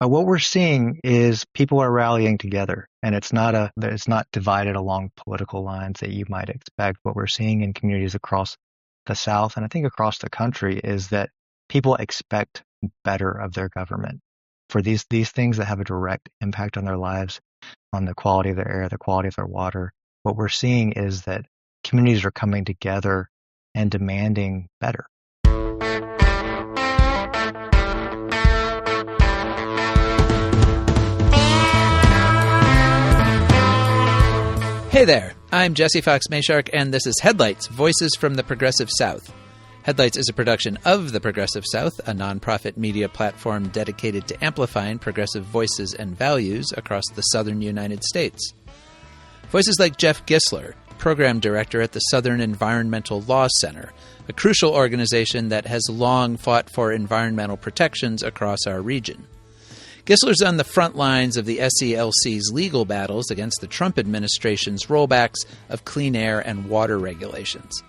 What we're seeing is people are rallying together, and it's not divided along political lines that you might expect. What we're seeing in communities across the South, and I think across the country, is that people expect better of their government for these things that have a direct impact on their lives, on the quality of their air, the quality of their water. What we're seeing is that communities are coming together and demanding better. Hey there, I'm Jesse Fox Mayshark, and this is Headlights, Voices from the Progressive South. Headlights is a production of the Progressive South, a nonprofit media platform dedicated to amplifying progressive voices and values across the southern United States. Voices like Geoff Gisler, program director at the Southern Environmental Law Center, a crucial organization that has long fought for environmental protections across our region. Gisler's on the front lines of the SELC's legal battles against the Trump administration's rollbacks of clean air and water regulations.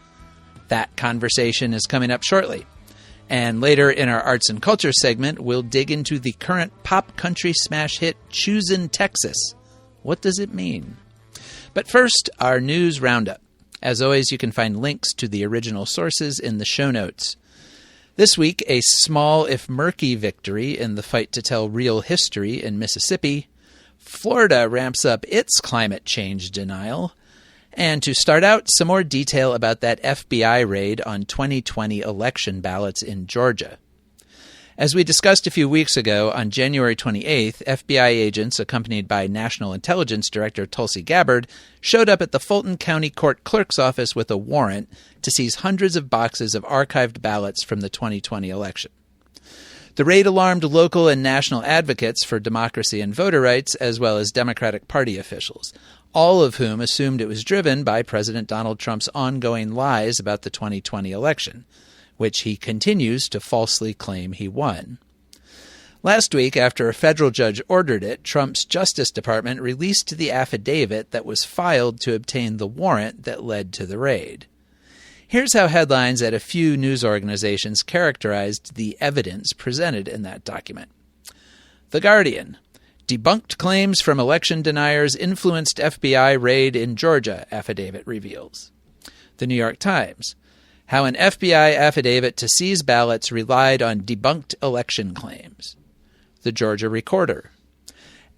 That conversation is coming up shortly. And later in our arts and culture segment, we'll dig into the current pop country smash hit Choosin Texas. What does it mean? But first, our news roundup. As always, you can find links to the original sources in the show notes. This week, a small, if murky, victory in the fight to tell real history in Mississippi. Florida ramps up its climate change denial. And to start out, some more detail about that FBI raid on 2020 election ballots in Georgia. As we discussed a few weeks ago, on January 28th, FBI agents, accompanied by National Intelligence Director Tulsi Gabbard, showed up at the Fulton County Court Clerk's office with a warrant to seize hundreds of boxes of archived ballots from the 2020 election. The raid alarmed local and national advocates for democracy and voter rights, as well as Democratic Party officials, all of whom assumed it was driven by President Donald Trump's ongoing lies about the 2020 election, which he continues to falsely claim he won. Last week, after a federal judge ordered it, Trump's Justice Department released the affidavit that was filed to obtain the warrant that led to the raid. Here's how headlines at a few news organizations characterized the evidence presented in that document. The Guardian: debunked claims from election deniers influenced FBI raid in Georgia, affidavit reveals. The New York Times: how an FBI affidavit to seize ballots relied on debunked election claims. The Georgia Recorder: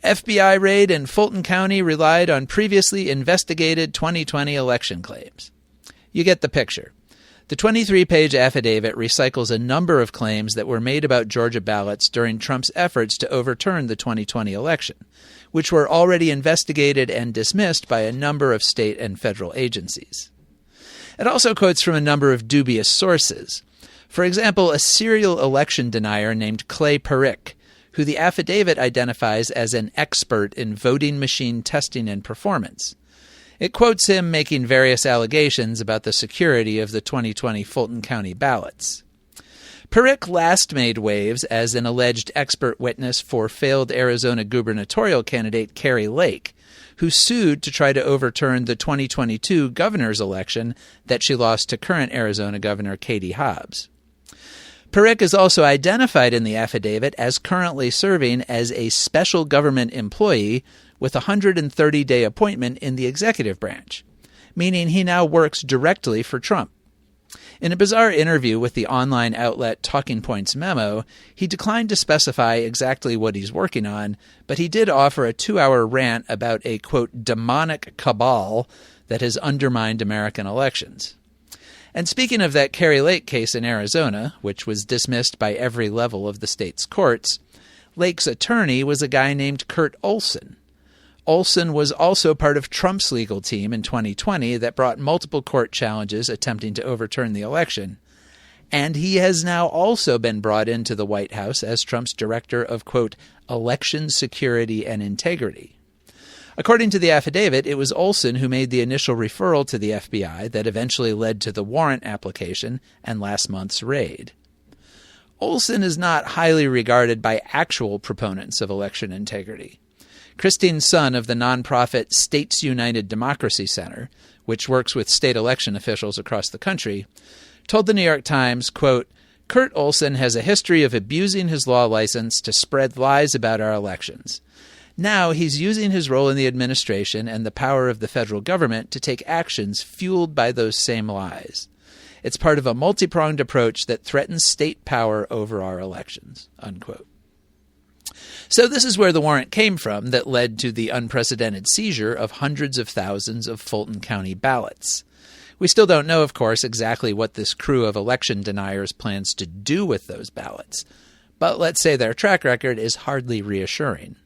FBI raid in Fulton County relied on previously investigated 2020 election claims. You get the picture. The 23-page affidavit recycles a number of claims that were made about Georgia ballots during Trump's efforts to overturn the 2020 election, which were already investigated and dismissed by a number of state and federal agencies. It also quotes from a number of dubious sources. For example, a serial election denier named Clay Parrick, who the affidavit identifies as an expert in voting machine testing and performance. It quotes him making various allegations about the security of the 2020 Fulton County ballots. Parrick last made waves as an alleged expert witness for failed Arizona gubernatorial candidate Kari Lake, who sued to try to overturn the 2022 governor's election that she lost to current Arizona Governor Katie Hobbs. Parrick is also identified in the affidavit as currently serving as a special government employee with a 130-day appointment in the executive branch, meaning he now works directly for Trump. In a bizarre interview with the online outlet Talking Points Memo, he declined to specify exactly what he's working on, but he did offer a 2-hour rant about a, quote, demonic cabal that has undermined American elections. And speaking of that Kari Lake case in Arizona, which was dismissed by every level of the state's courts, Lake's attorney was a guy named Kurt Olson. Olson was also part of Trump's legal team in 2020 that brought multiple court challenges attempting to overturn the election. And he has now also been brought into the White House as Trump's director of, quote, election security and integrity. According to the affidavit, it was Olson who made the initial referral to the FBI that eventually led to the warrant application and last month's raid. Olson is not highly regarded by actual proponents of election integrity. Christine Sun of the nonprofit States United Democracy Center, which works with state election officials across the country, told the New York Times, quote, Kurt Olson has a history of abusing his law license to spread lies about our elections. Now he's using his role in the administration and the power of the federal government to take actions fueled by those same lies. It's part of a multi-pronged approach that threatens state power over our elections," unquote. So this is where the warrant came from that led to the unprecedented seizure of hundreds of thousands of Fulton County ballots. We still don't know, of course, exactly what this crew of election deniers plans to do with those ballots, but let's say their track record is hardly reassuring.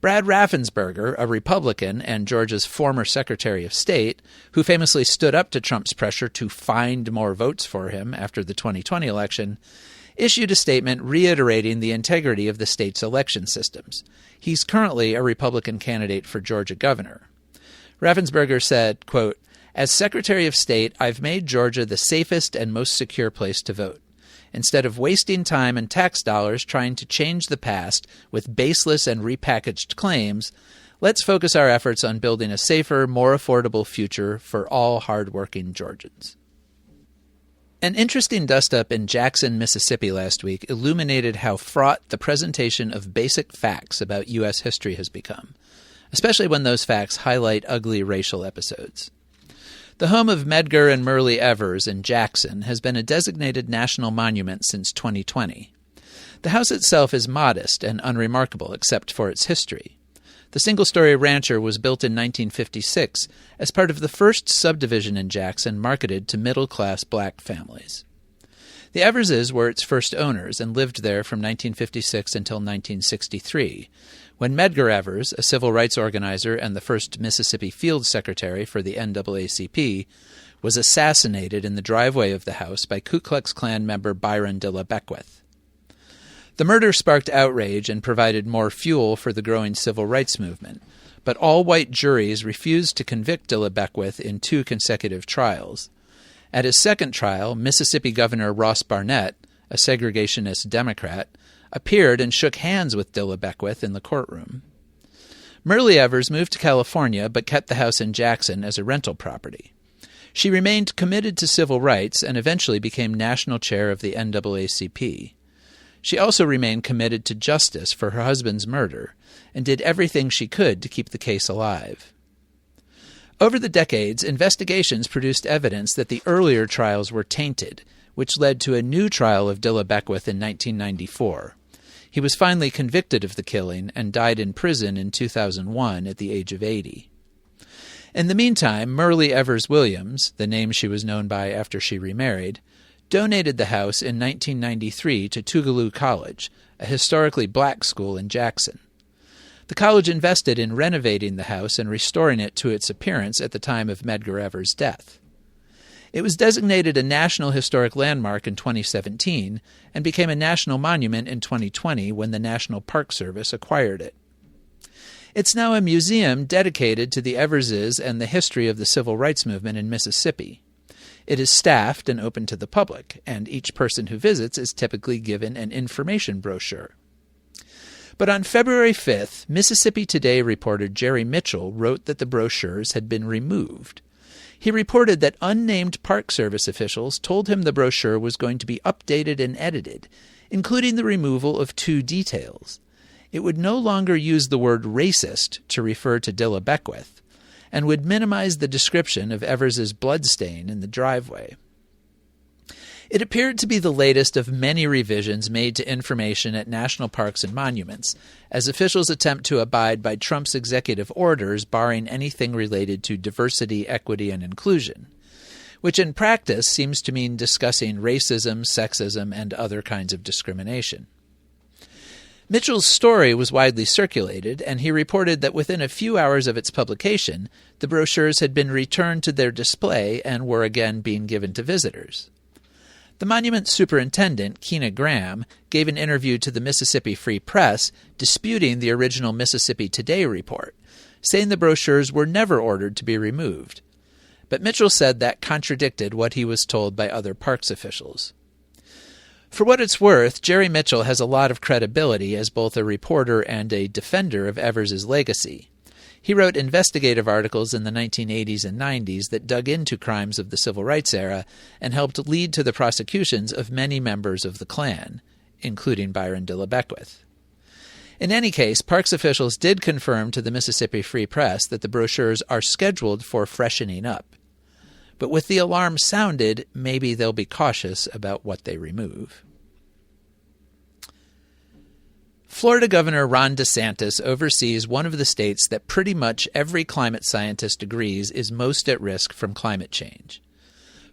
Brad Raffensperger, a Republican and Georgia's former Secretary of State, who famously stood up to Trump's pressure to find more votes for him after the 2020 election, issued a statement reiterating the integrity of the state's election systems. He's currently a Republican candidate for Georgia governor. Raffensperger said, quote, "As Secretary of State, I've made Georgia the safest and most secure place to vote. Instead of wasting time and tax dollars trying to change the past with baseless and repackaged claims, let's focus our efforts on building a safer, more affordable future for all hardworking Georgians." An interesting dust-up in Jackson, Mississippi last week illuminated how fraught the presentation of basic facts about U.S. history has become, especially when those facts highlight ugly racial episodes. The home of Medgar and Myrlie Evers in Jackson has been a designated national monument since 2020. The house itself is modest and unremarkable except for its history. The single-story rancher was built in 1956 as part of the first subdivision in Jackson marketed to middle-class black families. The Everses were its first owners and lived there from 1956 until 1963, when Medgar Evers, a civil rights organizer and the first Mississippi field secretary for the NAACP, was assassinated in the driveway of the house by Ku Klux Klan member Byron de la Beckwith. The murder sparked outrage and provided more fuel for the growing civil rights movement, but all-white juries refused to convict de la Beckwith in 2 consecutive trials. At his second trial, Mississippi Governor Ross Barnett, a segregationist Democrat, appeared and shook hands with de la Beckwith in the courtroom. Myrlie Evers moved to California but kept the house in Jackson as a rental property. She remained committed to civil rights and eventually became national chair of the NAACP. She also remained committed to justice for her husband's murder and did everything she could to keep the case alive. Over the decades, investigations produced evidence that the earlier trials were tainted, which led to a new trial of de la Beckwith in 1994. He was finally convicted of the killing and died in prison in 2001 at the age of 80. In the meantime, Myrlie Evers Williams, the name she was known by after she remarried, donated the house in 1993 to Tougaloo College, a historically black school in Jackson. The college invested in renovating the house and restoring it to its appearance at the time of Medgar Evers' death. It was designated a National Historic Landmark in 2017 and became a national monument in 2020 when the National Park Service acquired it. It's now a museum dedicated to the Everses and the history of the civil rights movement in Mississippi. It is staffed and open to the public, and each person who visits is typically given an information brochure. But on February 5th, Mississippi Today reporter Jerry Mitchell wrote that the brochures had been removed. He reported that unnamed Park Service officials told him the brochure was going to be updated and edited, including the removal of 2 details. It would no longer use the word racist to refer to de la Beckwith, and would minimize the description of Evers's bloodstain in the driveway. It appeared to be the latest of many revisions made to information at national parks and monuments, as officials attempt to abide by Trump's executive orders barring anything related to diversity, equity, and inclusion, which in practice seems to mean discussing racism, sexism, and other kinds of discrimination. Mitchell's story was widely circulated, and he reported that within a few hours of its publication, the brochures had been returned to their display and were again being given to visitors. The monument superintendent, Keena Graham, gave an interview to the Mississippi Free Press disputing the original Mississippi Today report, saying the brochures were never ordered to be removed. But Mitchell said that contradicted what he was told by other parks officials. For what it's worth, Jerry Mitchell has a lot of credibility as both a reporter and a defender of Evers's legacy. He wrote investigative articles in the 1980s and 90s that dug into crimes of the Civil Rights era and helped lead to the prosecutions of many members of the Klan, including Byron de la Beckwith. In any case, parks officials did confirm to the Mississippi Free Press that the brochures are scheduled for freshening up. But with the alarm sounded, maybe they'll be cautious about what they remove. Florida Governor Ron DeSantis oversees one of the states that pretty much every climate scientist agrees is most at risk from climate change.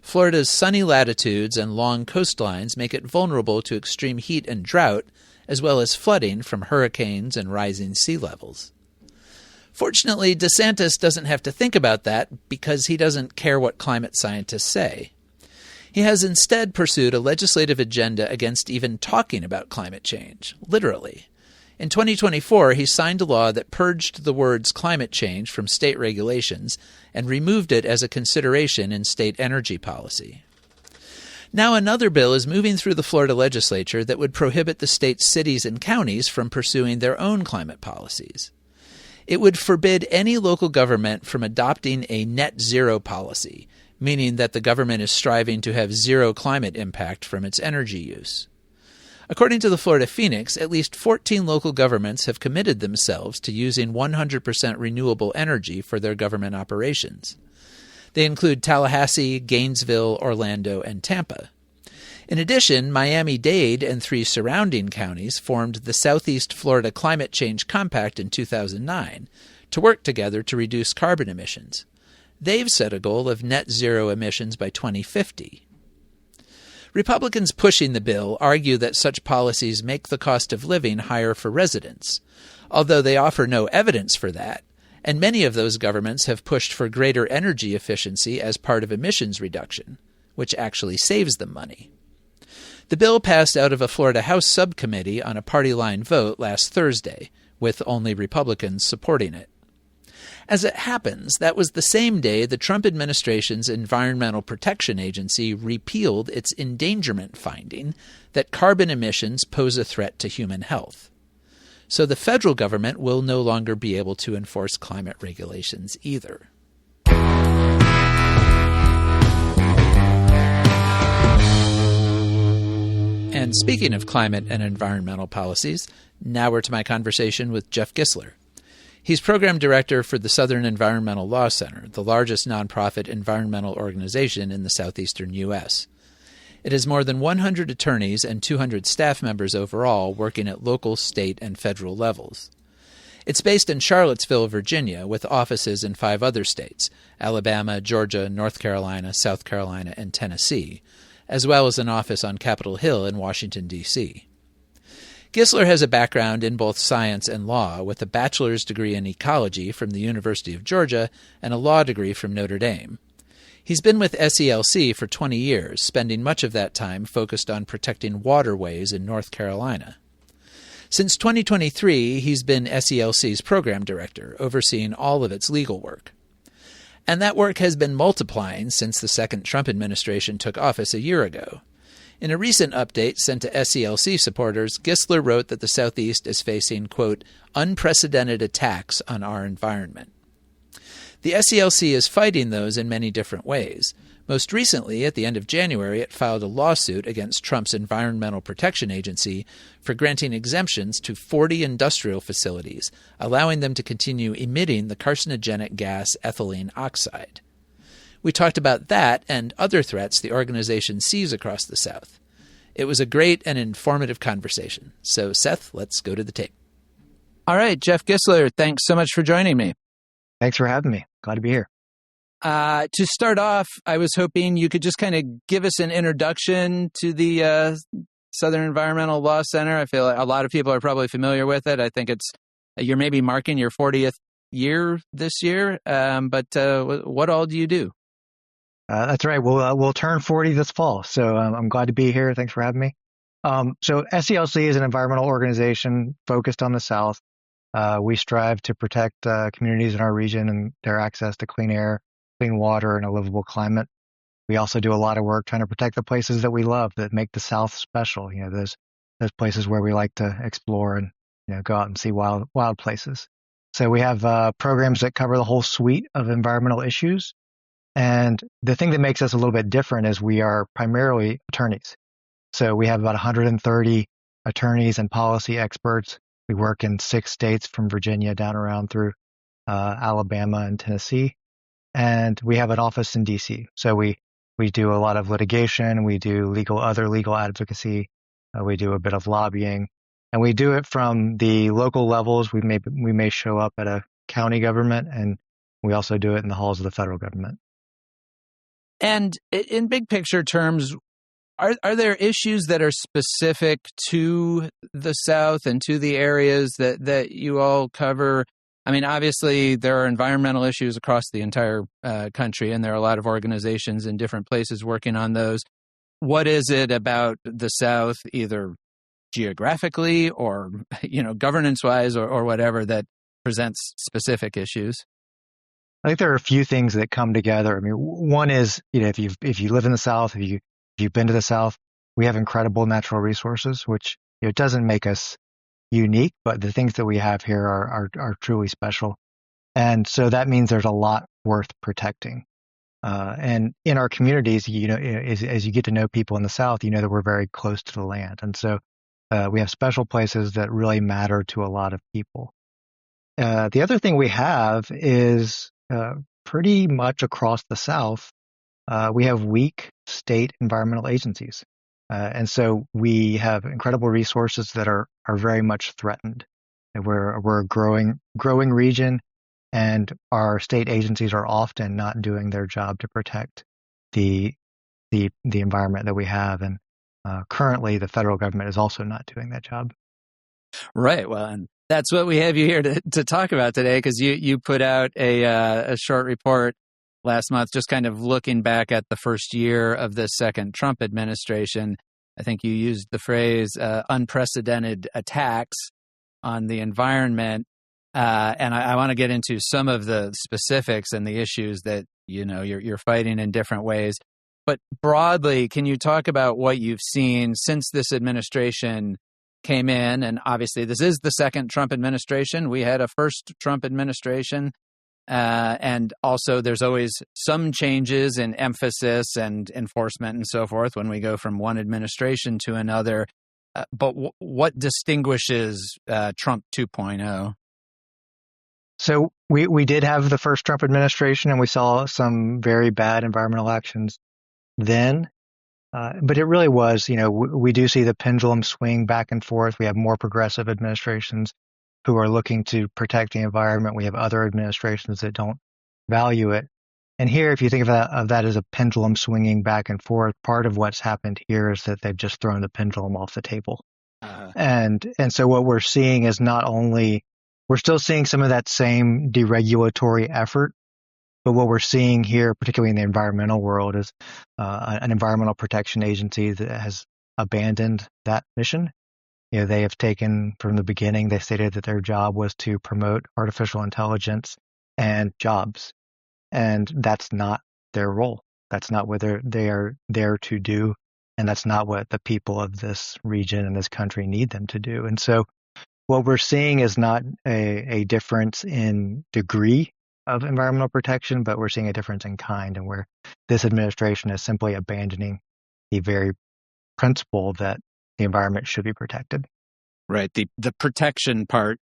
Florida's sunny latitudes and long coastlines make it vulnerable to extreme heat and drought, as well as flooding from hurricanes and rising sea levels. Fortunately, DeSantis doesn't have to think about that because he doesn't care what climate scientists say. He has instead pursued a legislative agenda against even talking about climate change, literally. In 2024, he signed a law that purged the words climate change from state regulations and removed it as a consideration in state energy policy. Now another bill is moving through the Florida legislature that would prohibit the state's cities and counties from pursuing their own climate policies. It would forbid any local government from adopting a net zero policy, meaning that the government is striving to have zero climate impact from its energy use. According to the Florida Phoenix, at least 14 local governments have committed themselves to using 100% renewable energy for their government operations. They include Tallahassee, Gainesville, Orlando, and Tampa. In addition, Miami-Dade and 3 surrounding counties formed the Southeast Florida Climate Change Compact in 2009 to work together to reduce carbon emissions. They've set a goal of net zero emissions by 2050. Republicans pushing the bill argue that such policies make the cost of living higher for residents, although they offer no evidence for that, and many of those governments have pushed for greater energy efficiency as part of emissions reduction, which actually saves them money. The bill passed out of a Florida House subcommittee on a party-line vote last Thursday, with only Republicans supporting it. As it happens, that was the same day the Trump administration's Environmental Protection Agency repealed its endangerment finding that carbon emissions pose a threat to human health. So the federal government will no longer be able to enforce climate regulations either. And speaking of climate and environmental policies, now we're to my conversation with Geoff Gisler. He's program director for the Southern Environmental Law Center, the largest nonprofit environmental organization in the southeastern U.S. It has more than 100 attorneys and 200 staff members overall working at local, state, and federal levels. It's based in Charlottesville, Virginia, with offices in 5 other states, Alabama, Georgia, North Carolina, South Carolina, and Tennessee, as well as an office on Capitol Hill in Washington, D.C. Gisler has a background in both science and law, with a bachelor's degree in ecology from the University of Georgia and a law degree from Notre Dame. He's been with SELC for 20 years, spending much of that time focused on protecting waterways in North Carolina. Since 2023, he's been SELC's program director, overseeing all of its legal work. And that work has been multiplying since the second Trump administration took office a year ago. In a recent update sent to SELC supporters, Gisler wrote that the Southeast is facing, quote, unprecedented attacks on our environment. The SELC is fighting those in many different ways. Most recently, at the end of January, it filed a lawsuit against Trump's Environmental Protection Agency for granting exemptions to 40 industrial facilities, allowing them to continue emitting the carcinogenic gas ethylene oxide. We talked about that and other threats the organization sees across the South. It was a great and informative conversation. So, Seth, let's go to the tape. All right, Geoff Gisler, thanks so much for joining me. Thanks for having me. Glad to be here. To start off, I was hoping you could just kind of give us an introduction to the Southern Environmental Law Center. I feel like a lot of people are probably familiar with it. I think you're maybe marking your 40th year this year, but what all do you do? That's right. We'll turn 40 this fall, so I'm glad to be here. Thanks for having me. So SELC is an environmental organization focused on the South. We strive to protect communities in our region and their access to clean air, clean water, and a livable climate. We also do a lot of work trying to protect the places that we love that make the South special. You know, those places where we like to explore and go out and see wild places. So we have programs that cover the whole suite of environmental issues. And the thing that makes us a little bit different is we are primarily attorneys. So we have about 130 attorneys and policy experts. We work in 6 states from Virginia down around through Alabama and Tennessee. And we have an office in DC. So we do a lot of litigation. We do other legal advocacy. We do a bit of lobbying. And we do it from the local levels. We may show up at a county government, and we also do it in the halls of the federal government. And in big picture terms, are there issues that are specific to the South and to the areas that you all cover? I mean, obviously, there are environmental issues across the entire country, and there are a lot of organizations in different places working on those. What is it about the South, either geographically or, governance-wise or whatever, that presents specific issues? I think there are a few things that come together. I mean, one is, if you live in the South, if you've been to the South, we have incredible natural resources, which it doesn't make us unique, but the things that we have here are truly special. And so that means there's a lot worth protecting. And in our communities, as you get to know people in the South, you know that we're very close to the land. And so we have special places that really matter to a lot of people. The other thing we have is pretty much across the South, we have weak state environmental agencies. And so we have incredible resources that are very much threatened. And we're a growing region, and our state agencies are often not doing their job to protect the environment that we have. And currently, the federal government is also not doing that job. Right. Well, and that's what we have you here to talk about today, because you put out a short report last month, just kind of looking back at the first year of the second Trump administration. I think you used the phrase unprecedented attacks on the environment. And I want to get into some of the specifics and the issues that, you're fighting in different ways. But broadly, can you talk about what you've seen since this administration came in? And obviously, this is the second Trump administration. We had a first Trump administration. And also, there's always some changes in emphasis and enforcement and so forth when we go from one administration to another. But what distinguishes Trump 2.0? So we did have the first Trump administration, and we saw some very bad environmental actions then. But it really was, we do see the pendulum swing back and forth. We have more progressive administrations who are looking to protect the environment. We have other administrations that don't value it. And here, if you think of that as a pendulum swinging back and forth, part of what's happened here is that they've just thrown the pendulum off the table. And so what we're seeing is not only, we're still seeing some of that same deregulatory effort, but what we're seeing here, particularly in the environmental world, is an environmental protection agency that has abandoned that mission. They have taken, from the beginning, they stated that their job was to promote artificial intelligence and jobs. And that's not their role. That's not what they are there to do. And that's not what the people of this region and this country need them to do. And so what we're seeing is not a difference in degree of environmental protection, but we're seeing a difference in kind, and where this administration is simply abandoning the very principle that the environment should be protected. Right. The protection part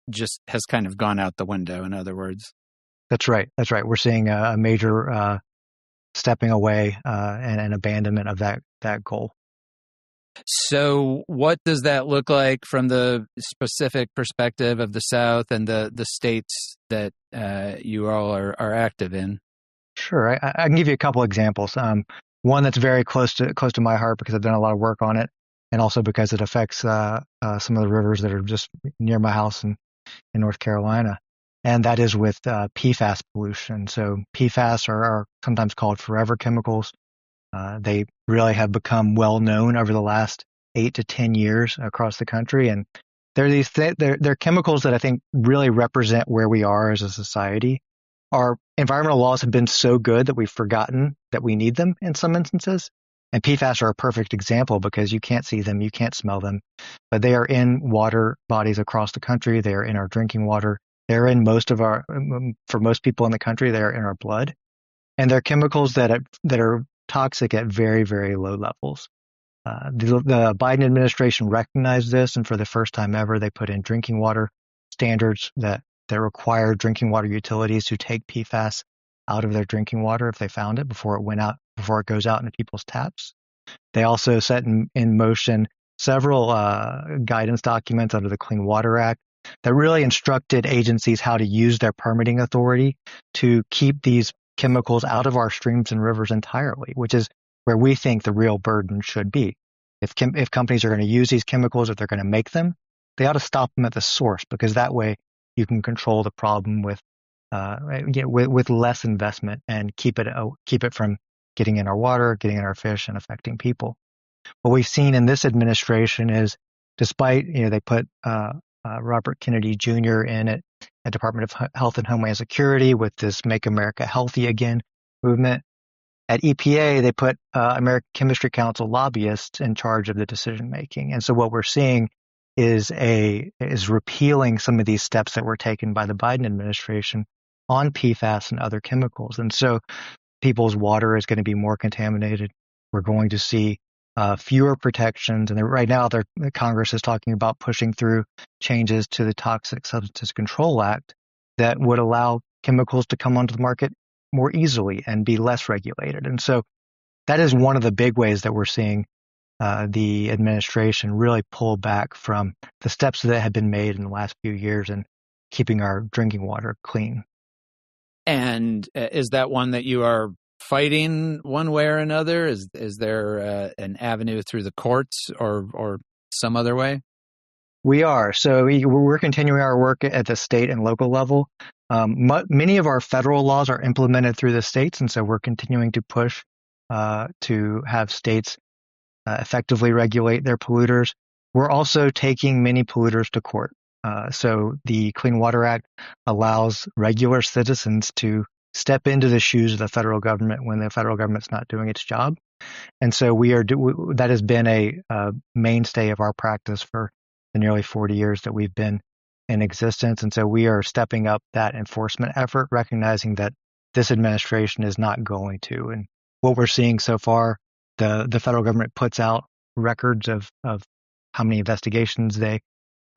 just has kind of gone out the window, in other words. That's right. We're seeing a major stepping away and an abandonment of that goal. So what does that look like from the specific perspective of the South and the states that you all are active in? Sure. I can give you a couple examples. One that's very close to my heart because I've done a lot of work on it, and also because it affects some of the rivers that are just near my house in North Carolina. And that is with PFAS pollution. So PFAS are sometimes called forever chemicals. They really have become well known over the last 8 to 10 years across the country. And they're chemicals that I think really represent where we are as a society. Our environmental laws have been so good that we've forgotten that we need them in some instances. And PFAS are a perfect example because you can't see them, you can't smell them, but they are in water bodies across the country. They are in our drinking water. They're in for most people in the country, they're in our blood. And they're chemicals that are toxic at very, very low levels. The Biden administration recognized this, and for the first time ever, they put in drinking water standards that require drinking water utilities to take PFAS out of their drinking water if they found it before it goes out into people's taps. They also set in motion several guidance documents under the Clean Water Act that really instructed agencies how to use their permitting authority to keep these chemicals out of our streams and rivers entirely, which is where we think the real burden should be. If companies are going to use these chemicals, if they're going to make them, they ought to stop them at the source, because that way you can control the problem with less investment and keep it from getting in our water, getting in our fish, and affecting people. What we've seen in this administration is, despite they put Robert Kennedy Jr. in at Department of Health and Homeland Security with this Make America Healthy Again movement. At EPA, they put American Chemistry Council lobbyists in charge of the decision making. And so what we're seeing is repealing some of these steps that were taken by the Biden administration on PFAS and other chemicals. And so people's water is going to be more contaminated. We're going to see fewer protections. And right now, Congress is talking about pushing through changes to the Toxic Substances Control Act that would allow chemicals to come onto the market more easily and be less regulated. And so that is one of the big ways that we're seeing the administration really pull back from the steps that had been made in the last few years in keeping our drinking water clean. And is that one that you are fighting one way or another? Is there an avenue through the courts or some other way? We are. So we're continuing our work at the state and local level. Many of our federal laws are implemented through the states, and so we're continuing to push to have states effectively regulate their polluters. We're also taking many polluters to court. So the Clean Water Act allows regular citizens to step into the shoes of the federal government when the federal government's not doing its job. And so that has been a mainstay of our practice for the nearly 40 years that we've been in existence. And so we are stepping up that enforcement effort, recognizing that this administration is not going to. And what we're seeing so far, the federal government puts out records of how many investigations they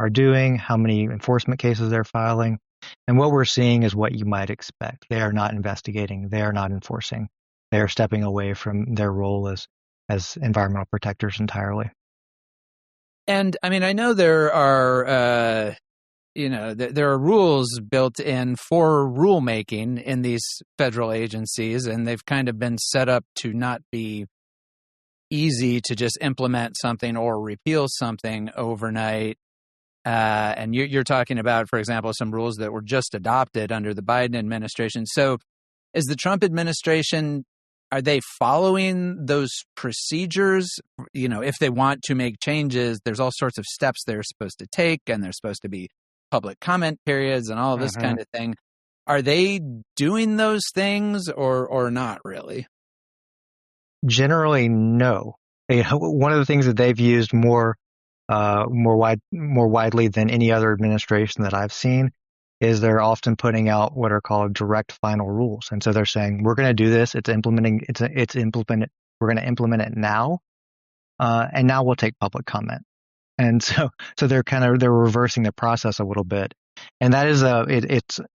are doing, how many enforcement cases they're filing. And what we're seeing is what you might expect. They are not investigating. They are not enforcing. They are stepping away from their role as environmental protectors entirely. And I mean, I know there are, there are rules built in for rulemaking in these federal agencies, and they've kind of been set up to not be easy to just implement something or repeal something overnight. And you're talking about, for example, some rules that were just adopted under the Biden administration. So is the Trump administration, are they following those procedures? If they want to make changes, there's all sorts of steps they're supposed to take, and there's supposed to be public comment periods and all of this kind of thing. Are they doing those things or not really? Generally, no. One of the things that they've used more widely than any other administration that I've seen is they're often putting out what are called direct final rules. And so they're saying, we're going to do this. We're going to implement it now. And now we'll take public comment. And so they're reversing the process a little bit. And that is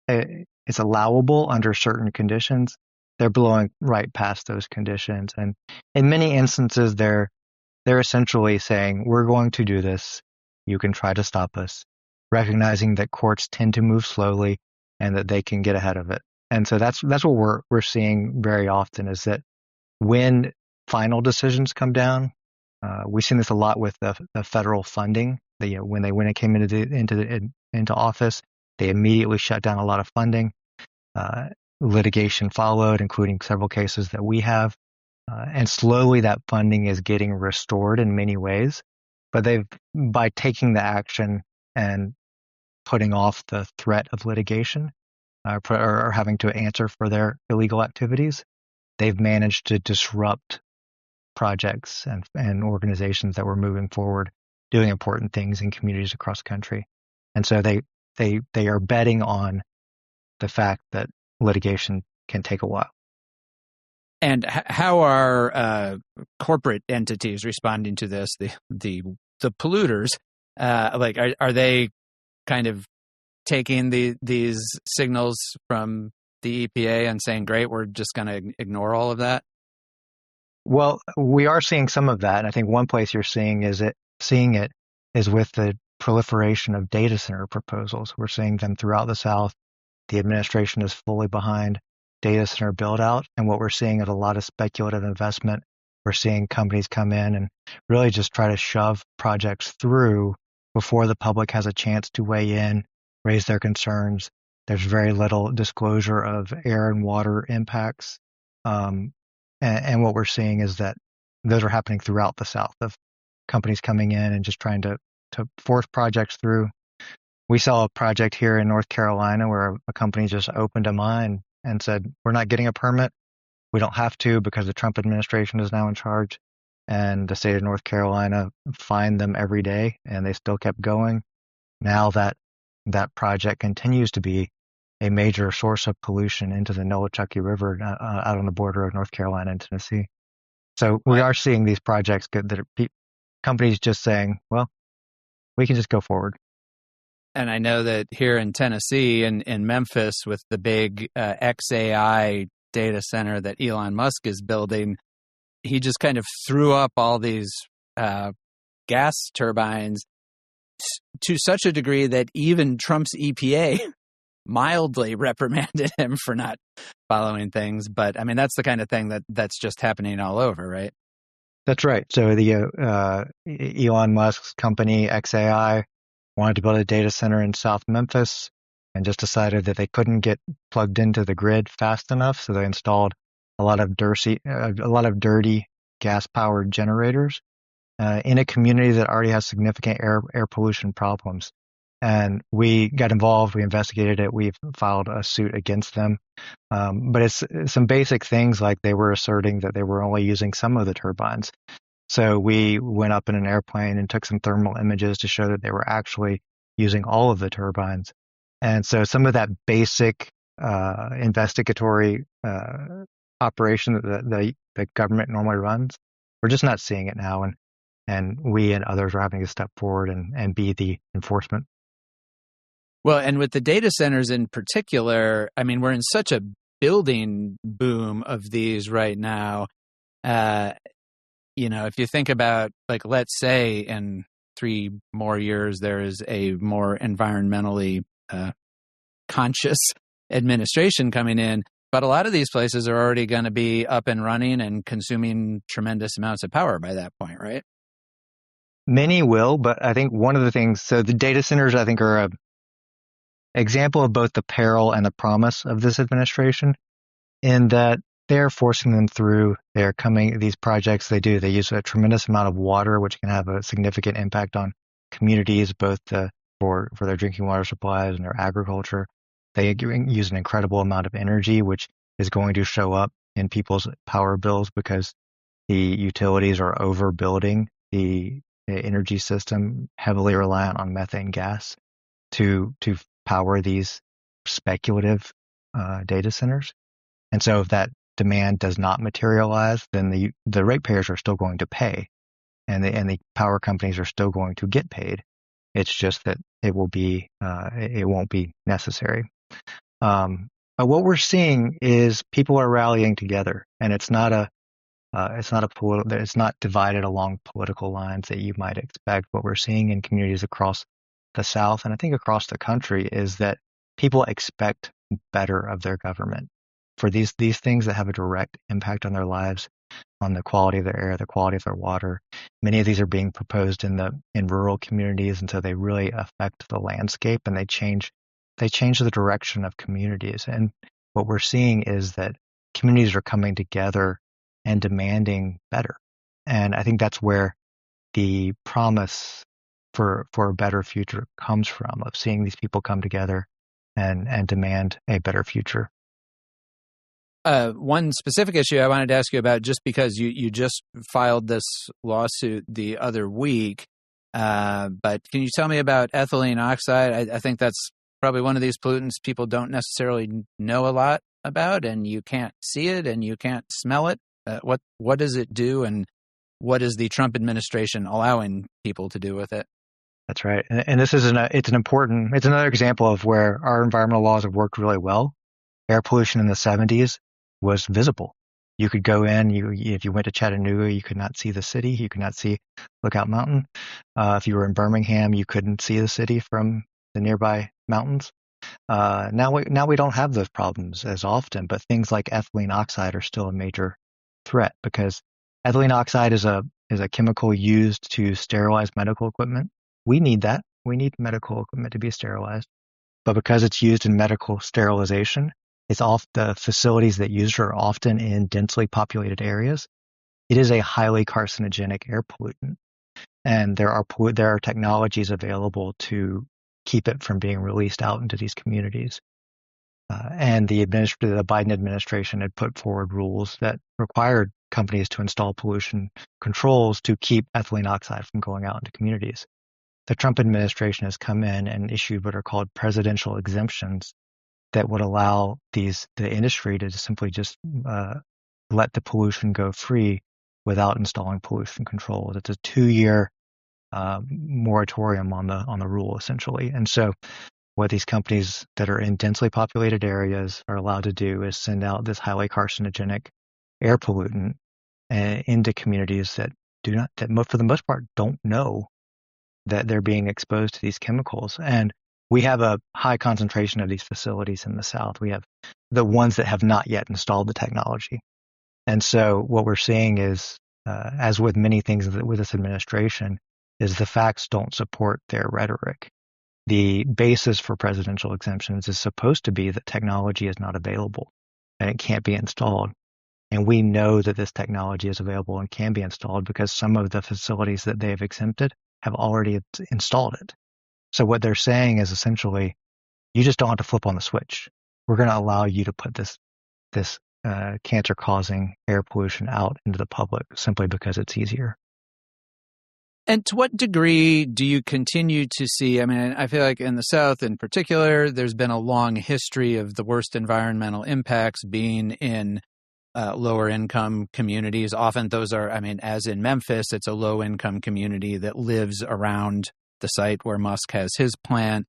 it's allowable under certain conditions. They're blowing right past those conditions. And in many instances, they're essentially saying, we're going to do this. You can try to stop us, recognizing that courts tend to move slowly and that they can get ahead of it. And so that's what we're seeing very often, is that when final decisions come down, we've seen this a lot with the federal funding. When it came into office, they immediately shut down a lot of funding. Litigation followed, including several cases that we have. And slowly that funding is getting restored in many ways. But by taking the action and putting off the threat of litigation or having to answer for their illegal activities, they've managed to disrupt projects and organizations that were moving forward, doing important things in communities across the country. And so they are betting on the fact that litigation can take a while. And how are corporate entities responding to this? The polluters, are they kind of taking these signals from the EPA and saying, "Great, we're just going to ignore all of that"? Well, we are seeing some of that, and I think one place you're seeing it is with the proliferation of data center proposals. We're seeing them throughout the South. The administration is fully behind data center build out, and what we're seeing is a lot of speculative investment. We're seeing companies come in and really just try to shove projects through before the public has a chance to weigh in, raise their concerns. There's very little disclosure of air and water impacts. And what we're seeing is that those are happening throughout the South, of companies coming in and just trying to force projects through. We saw a project here in North Carolina where a company just opened a mine and said, "We're not getting a permit. We don't have to because the Trump administration is now in charge." And the state of North Carolina fined them every day, and they still kept going. Now that project continues to be a major source of pollution into the Nollachucky River out on the border of North Carolina and Tennessee. So we are seeing these projects that are companies just saying, "Well, we can just go forward." And I know that here in Tennessee and in Memphis with the big XAI data center that Elon Musk is building, he just kind of threw up all these gas turbines to such a degree that even Trump's EPA mildly reprimanded him for not following things. But I mean, that's the kind of thing that's just happening all over, right? That's right. So the Elon Musk's company XAI wanted to build a data center in South Memphis and just decided that they couldn't get plugged into the grid fast enough, so they installed a lot of dirty gas-powered generators in a community that already has significant air pollution problems. And we got involved, we investigated it, we've filed a suit against them. But it's some basic things like they were asserting that they were only using some of the turbines. So we went up in an airplane and took some thermal images to show that they were actually using all of the turbines. And so some of that basic investigatory operation that the government normally runs, we're just not seeing it now. And we and others are having to step forward and be the enforcement. Well, and with the data centers in particular, I mean, we're in such a building boom of these right now. If you think about, like, let's say in 3 more years, there is a more environmentally conscious administration coming in, but a lot of these places are already going to be up and running and consuming tremendous amounts of power by that point, right? Many will, but I think one of the things, so the data centers, I think, are an example of both the peril and the promise of this administration, in that they're forcing them through. These projects, they use a tremendous amount of water, which can have a significant impact on communities, both for their drinking water supplies and their agriculture. They use an incredible amount of energy, which is going to show up in people's power bills because the utilities are overbuilding the energy system, heavily reliant on methane gas to power these speculative data centers. And so if that demand does not materialize, then the ratepayers are still going to pay, and the power companies are still going to get paid. It's just that it won't be necessary. But what we're seeing is people are rallying together, and it's not divided along political lines that you might expect. What we're seeing in communities across the South, and I think across the country, is that people expect better of their government for these things that have a direct impact on their lives, on the quality of their air, the quality of their water. Many of these are being proposed in rural communities, and so they really affect the landscape, and they change the direction of communities. And what we're seeing is that communities are coming together and demanding better. And I think that's where the promise for a better future comes from, of seeing these people come together and demand a better future. One specific issue I wanted to ask you about, just because you just filed this lawsuit the other week, but can you tell me about ethylene oxide? I think that's probably one of these pollutants people don't necessarily know a lot about, and you can't see it and you can't smell it. What does it do, and what is the Trump administration allowing people to do with it? That's right. And this is it's another example of where our environmental laws have worked really well. Air pollution in the 70s was visible. You could go in, if you went to Chattanooga, you could not see the city. You could not see Lookout Mountain. If you were in Birmingham, you couldn't see the city from the nearby mountains. Now we don't have those problems as often, but things like ethylene oxide are still a major threat, because ethylene oxide is a chemical used to sterilize medical equipment. We need that. We need medical equipment to be sterilized. But because it's used in medical sterilization, the facilities that use it are often in densely populated areas. It is a highly carcinogenic air pollutant. And there are technologies available to keep it from being released out into these communities. And the Biden administration had put forward rules that required companies to install pollution controls to keep ethylene oxide from going out into communities. The Trump administration has come in and issued what are called presidential exemptions that would allow the industry to simply just let the pollution go free without installing pollution controls. It's a 2-year moratorium on the rule, essentially. And so what these companies that are in densely populated areas are allowed to do is send out this highly carcinogenic air pollutant into communities that for the most part don't know that they're being exposed to these chemicals. And we have a high concentration of these facilities in the South. We have the ones that have not yet installed the technology. And so what we're seeing is, as with many things with this administration, is the facts don't support their rhetoric. The basis for presidential exemptions is supposed to be that technology is not available and it can't be installed. And we know that this technology is available and can be installed because some of the facilities that they have exempted have already installed it. So what they're saying is essentially, you just don't have to flip on the switch. We're going to allow you to put this cancer-causing air pollution out into the public simply because it's easier. And to what degree do you continue to see, I mean, I feel like in the South in particular, there's been a long history of the worst environmental impacts being in lower income communities. Often those are, I mean, as in Memphis, it's a low income community that lives around the site where Musk has his plant.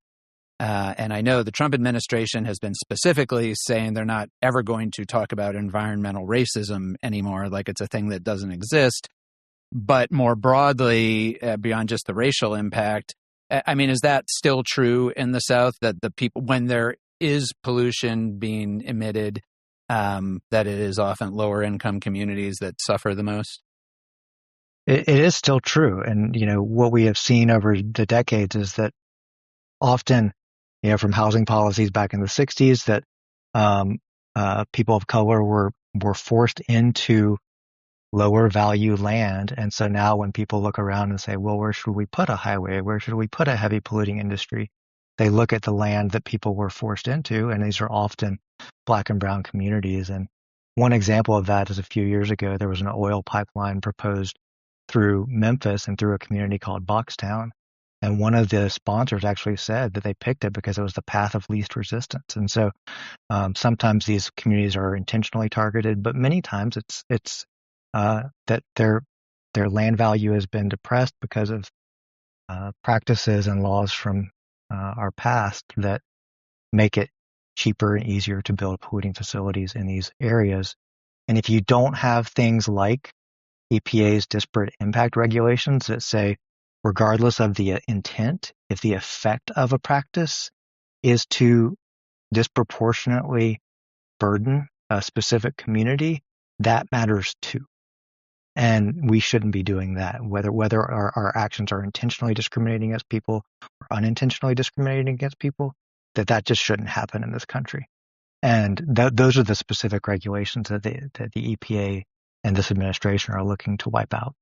And I know the Trump administration has been specifically saying they're not ever going to talk about environmental racism anymore, like it's a thing that doesn't exist. But more broadly, beyond just the racial impact, I mean, is that still true in the South, that the people, when there is pollution being emitted, that it is often lower income communities that suffer the most? It is still true. And, what we have seen over the decades is that often, from housing policies back in the 60s, that people of color were forced into lower value land. And so now when people look around and say, well, where should we put a highway? Where should we put a heavy polluting industry? They look at the land that people were forced into, and these are often Black and brown communities. And one example of that is a few years ago, there was an oil pipeline proposed through Memphis and through a community called Boxtown. And one of the sponsors actually said that they picked it because it was the path of least resistance. And so sometimes these communities are intentionally targeted, but many times it's that their land value has been depressed because of practices and laws from our past that make it cheaper and easier to build polluting facilities in these areas. And if you don't have things like EPA's disparate impact regulations that say, regardless of the intent, if the effect of a practice is to disproportionately burden a specific community, that matters too. And we shouldn't be doing that, whether our actions are intentionally discriminating against people or unintentionally discriminating against people, that just shouldn't happen in this country. And those are the specific regulations that the EPA and this administration are looking to wipe out.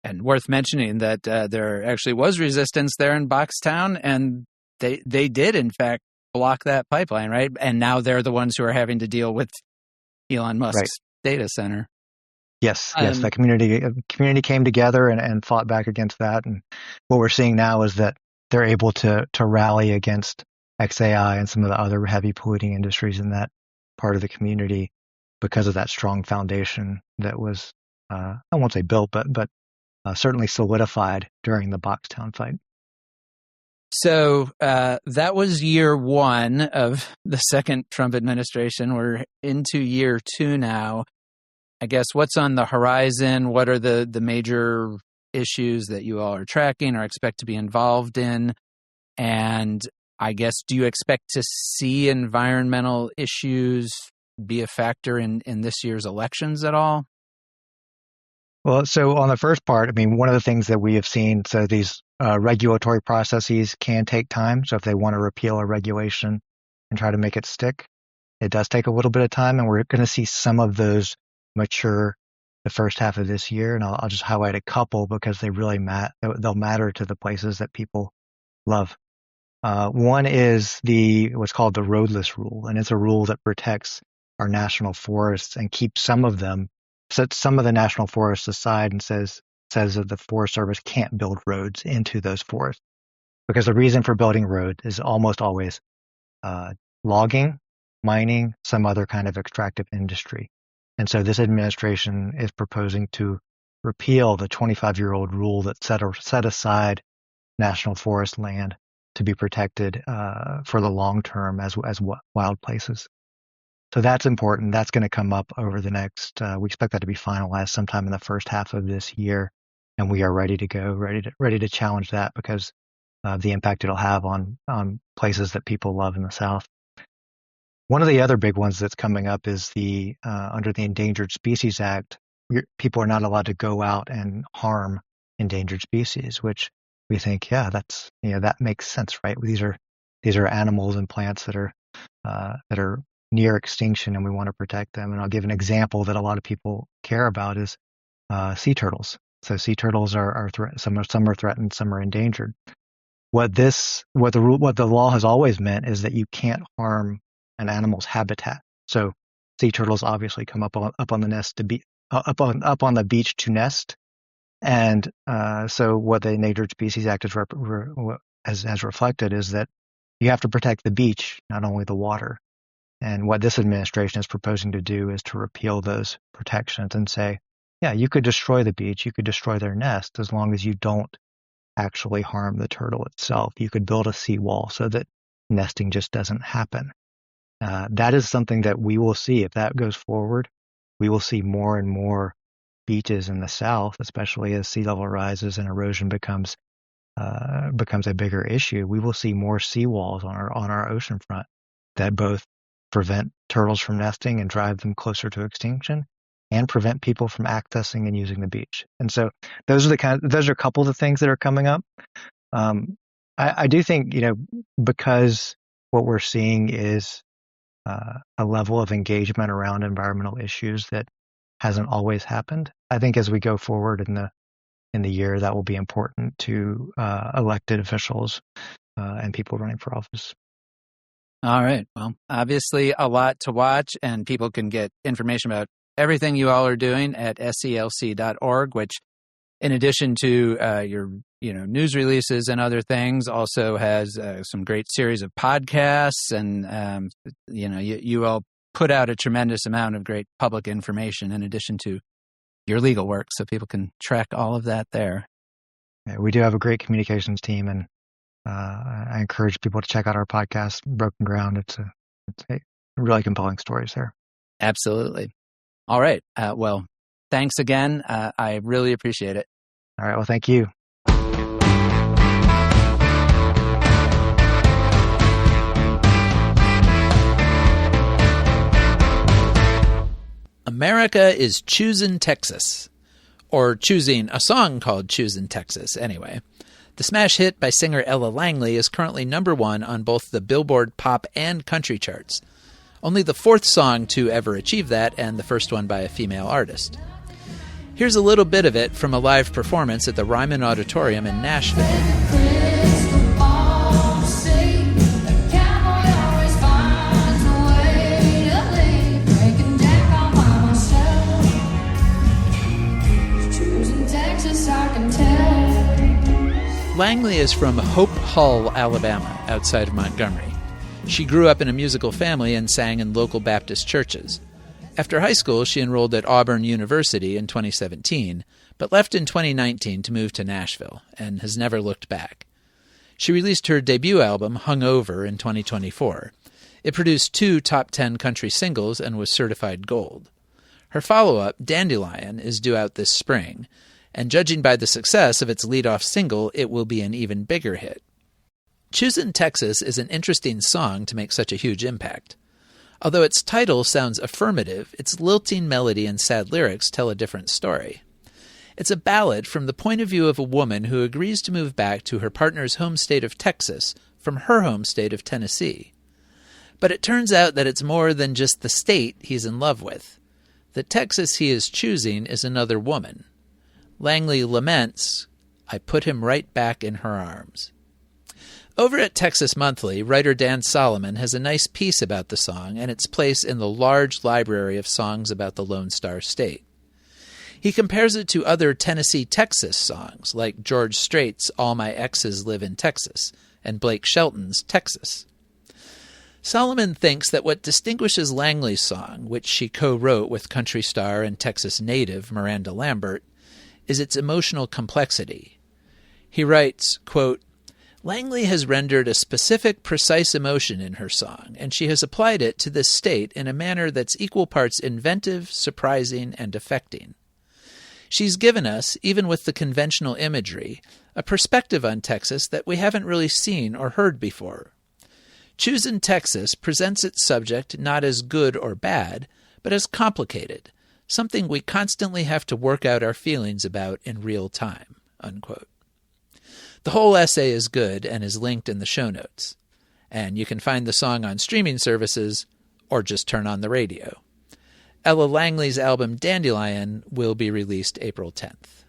And worth mentioning that there actually was resistance there in Boxtown, and they did, in fact, block that pipeline, right? And now they're the ones who are having to deal with Elon Musk's data center. Yes. The community came together and fought back against that. And what we're seeing now is that they're able to rally against XAI and some of the other heavy polluting industries in that part of the community because of that strong foundation that was, I won't say built, but certainly solidified during the Boxtown fight. So that was year one of the second Trump administration. We're into year two now. I guess what's on the horizon? What are the major issues that you all are tracking or expect to be involved in? And I guess, do you expect to see environmental issues be a factor in this year's elections at all? Well, so on the first part, I mean, one of the things that we have seen, so these regulatory processes can take time. So if they want to repeal a regulation and try to make it stick, it does take a little bit of time. And we're going to see some of those mature the first half of this year. And I'll just highlight a couple because they really they'll matter to the places that people love. One is what's called the roadless rule. And it's a rule that protects our national forests and keeps some of them, sets some of the national forests aside and says that the Forest Service can't build roads into those forests. Because the reason for building roads is almost always logging, mining, some other kind of extractive industry. And so this administration is proposing to repeal the 25-year-old rule that set aside national forest land to be protected for the long term as wild places. So that's important. That's going to come up over the next, we expect that to be finalized sometime in the first half of this year. And we are ready to go, ready to challenge that because of the impact it'll have on places that people love in the South. One of the other big ones that's coming up is under the Endangered Species Act, people are not allowed to go out and harm endangered species, which we think, that makes sense, right? These are animals and plants that are near extinction, and we want to protect them. And I'll give an example that a lot of people care about is sea turtles. So sea turtles are some are threatened, some are endangered. What the law has always meant is that you can't harm an animal's habitat. So sea turtles obviously come up on the beach to nest, and so what the Endangered Species Act has reflected is that you have to protect the beach, not only the water. And what this administration is proposing to do is to repeal those protections and say, yeah, you could destroy the beach, you could destroy their nest as long as you don't actually harm the turtle itself. You could build a seawall so that nesting just doesn't happen. That is something that we will see. If that goes forward, we will see more and more beaches in the South, especially as sea level rises and erosion becomes a bigger issue. We will see more seawalls on our ocean front that both prevent turtles from nesting and drive them closer to extinction, and prevent people from accessing and using the beach. And so those are a couple of the things that are coming up. I do think, because what we're seeing is a level of engagement around environmental issues that hasn't always happened. I think as we go forward in the year, that will be important to elected officials and people running for office. All right. Well, obviously a lot to watch, and people can get information about everything you all are doing at SELC.org, which, in addition to your news releases and other things, also has some great series of podcasts, and you all put out a tremendous amount of great public information in addition to your legal work, so people can track all of that there. Yeah, we do have a great communications team, and I encourage people to check out our podcast, Broken Ground. It's a really compelling stories there. Absolutely. All right. Well, thanks again. I really appreciate it. All right. Well, thank you. America is Choosin Texas, or choosing a song called Choosin Texas anyway. The smash hit by singer Ella Langley is currently #1 on both the Billboard pop and country charts. Only the 4th song to ever achieve that, and the first one by a female artist. Here's a little bit of it from a live performance at the Ryman Auditorium in Nashville. Langley is from Hope Hull, Alabama, outside of Montgomery. She grew up in a musical family and sang in local Baptist churches. After high school, she enrolled at Auburn University in 2017, but left in 2019 to move to Nashville, and has never looked back. She released her debut album, Hungover, in 2024. It produced 2 top 10 country singles and was certified gold. Her follow-up, Dandelion, is due out this spring, and judging by the success of its lead-off single, it will be an even bigger hit. Choosin Texas is an interesting song to make such a huge impact. Although its title sounds affirmative, its lilting melody and sad lyrics tell a different story. It's a ballad from the point of view of a woman who agrees to move back to her partner's home state of Texas from her home state of Tennessee. But it turns out that it's more than just the state he's in love with. The Texas he is choosing is another woman. Langley laments, "I put him right back in her arms." Over at Texas Monthly, writer Dan Solomon has a nice piece about the song and its place in the large library of songs about the Lone Star State. He compares it to other Tennessee-Texas songs, like George Strait's All My Exes Live in Texas and Blake Shelton's Texas. Solomon thinks that what distinguishes Langley's song, which she co-wrote with country star and Texas native Miranda Lambert, is its emotional complexity. He writes, quote, "Langley has rendered a specific, precise emotion in her song, and she has applied it to this state in a manner that's equal parts inventive, surprising, and affecting. She's given us, even with the conventional imagery, a perspective on Texas that we haven't really seen or heard before. Choosin Texas presents its subject not as good or bad, but as complicated, something we constantly have to work out our feelings about in real time." Unquote. The whole essay is good and is linked in the show notes. And you can find the song on streaming services or just turn on the radio. Ella Langley's album Dandelion will be released April 10th.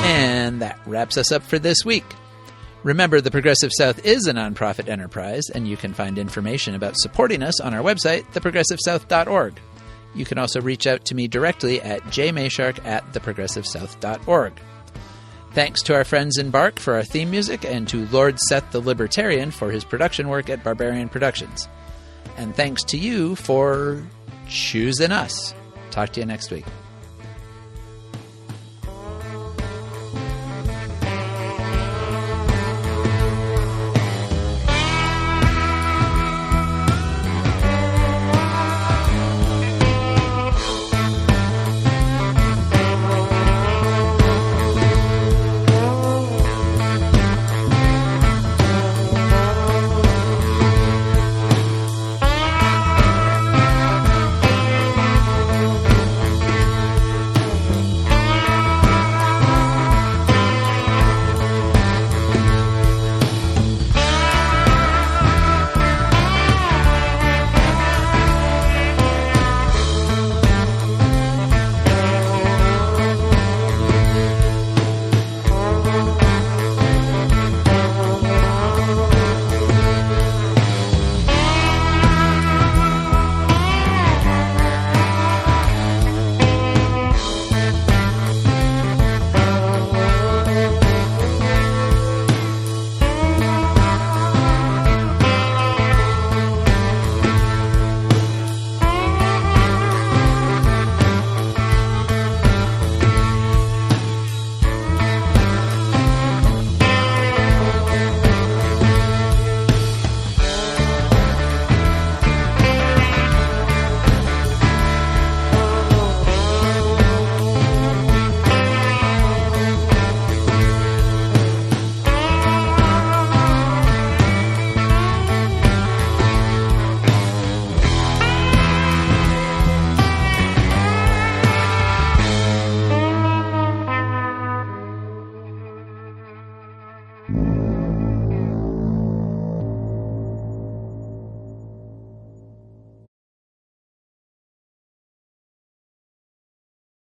And that wraps us up for this week. Remember, The Progressive South is a nonprofit enterprise, and you can find information about supporting us on our website, theprogressivesouth.org. You can also reach out to me directly at jmayshark@theprogressivesouth.org. Thanks to our friends in Bark for our theme music, and to Lord Seth the Libertarian for his production work at Barbarian Productions. And thanks to you for choosing us. Talk to you next week.